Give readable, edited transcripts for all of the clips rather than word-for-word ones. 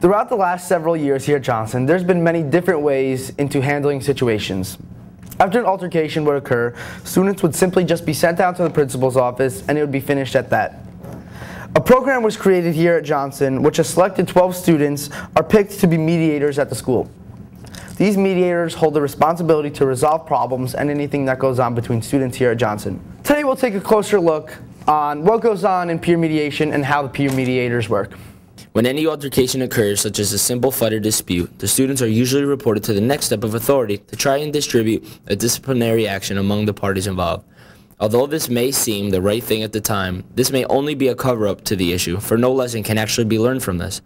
Throughout the last several years here at Johnson, there's been many different ways into handling situations. After an altercation would occur, students would simply just be sent down to the principal's office and it would be finished at that. A program was created here at Johnson, which a selected 12 students are picked to be mediators at the school. These mediators hold the responsibility to resolve problems and anything that goes on between students here at Johnson. Today we'll take a closer look on what goes on in peer mediation and how the peer mediators work. When any altercation occurs, such as a simple fight or dispute, the students are usually reported to the next step of authority to try and distribute a disciplinary action among the parties involved. Although this may seem the right thing at the time, this may only be a cover-up to the issue, for no lesson can actually be learned from this.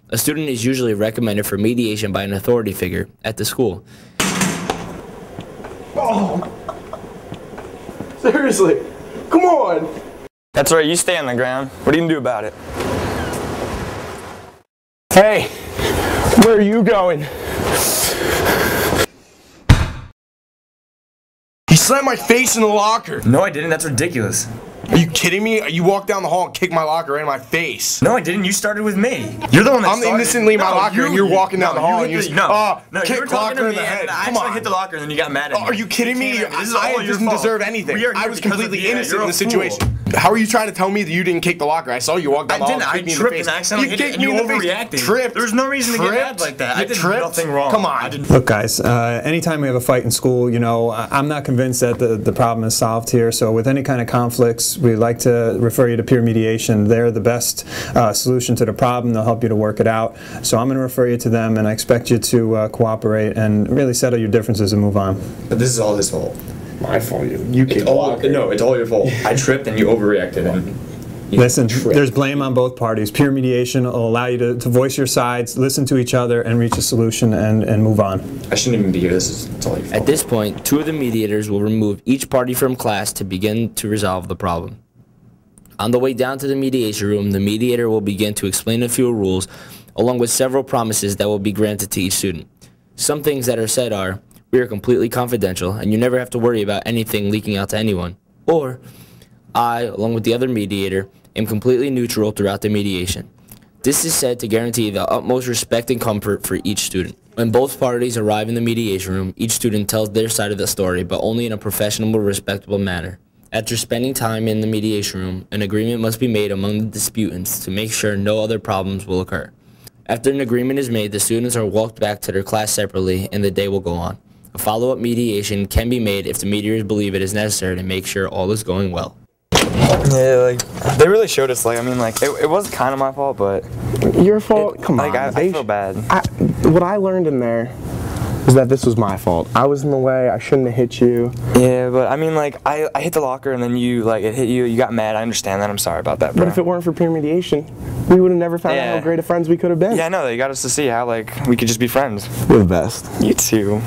A student is usually recommended for mediation by an authority figure at the school. Oh! Seriously? Come on! That's right, you stay on the ground. What are you gonna do about it? Hey! Where are you going? He slammed my face in the locker! No, I didn't. That's ridiculous. Are you kidding me? You walked down the hall and kicked my locker right in my face. No, I didn't. You started with me. You're the one that I'm innocently in my locker and you're walking down the hall and you kick locker in the head. Come on. I hit the locker and then you got mad at me. Are you kidding me? I didn't deserve anything. I was completely innocent in the situation. Fool. How are you trying to tell me that you didn't kick the locker? I saw you walk down the hall and kick me in the face. I tripped and accidentally hit it and you overreacted. Tripped. There's no reason to get mad like that. I did nothing wrong. Come on. Look, guys, anytime we have a fight in school, you know, I'm not convinced that the problem is solved here. So with any kind of conflicts, we like to refer you to peer mediation. They're the best solution to the problem. They'll help you to work it out. So I'm going to refer you to them, and I expect you to cooperate and really settle your differences and move on. But this is all his fault. My fault. You kicked the locker. No, it's all your fault. I tripped and you overreacted. And Listen, there's blame on both parties. Peer mediation will allow you to voice your sides, listen to each other, and reach a solution and move on. I shouldn't even be here. It's all your fault. At this point, two of the mediators will remove each party from class to begin to resolve the problem. On the way down to the mediation room, the mediator will begin to explain a few rules, along with several promises that will be granted to each student. Some things that are said are, we are completely confidential, and you never have to worry about anything leaking out to anyone. Or, I, along with the other mediator, am completely neutral throughout the mediation. This is said to guarantee the utmost respect and comfort for each student. When both parties arrive in the mediation room, each student tells their side of the story, but only in a professional, respectable manner. After spending time in the mediation room, an agreement must be made among the disputants to make sure no other problems will occur. After an agreement is made, the students are walked back to their class separately and the day will go on. A follow-up mediation can be made if the mediators believe it is necessary to make sure all is going well. Yeah, like, they really showed us, like, I mean, like, it was kind of my fault, but... Your fault? Come on. Like, I feel bad. What I learned in there is that this was my fault. I was in the way. I shouldn't have hit you. Yeah, but I mean, like, I hit the locker and then you, like, it hit you. You got mad. I understand that. I'm sorry about that, bro. But if it weren't for peer mediation, we would have never found out how great of friends we could have been. Yeah, I know. You got us to see how, like, we could just be friends. You're the best. You too.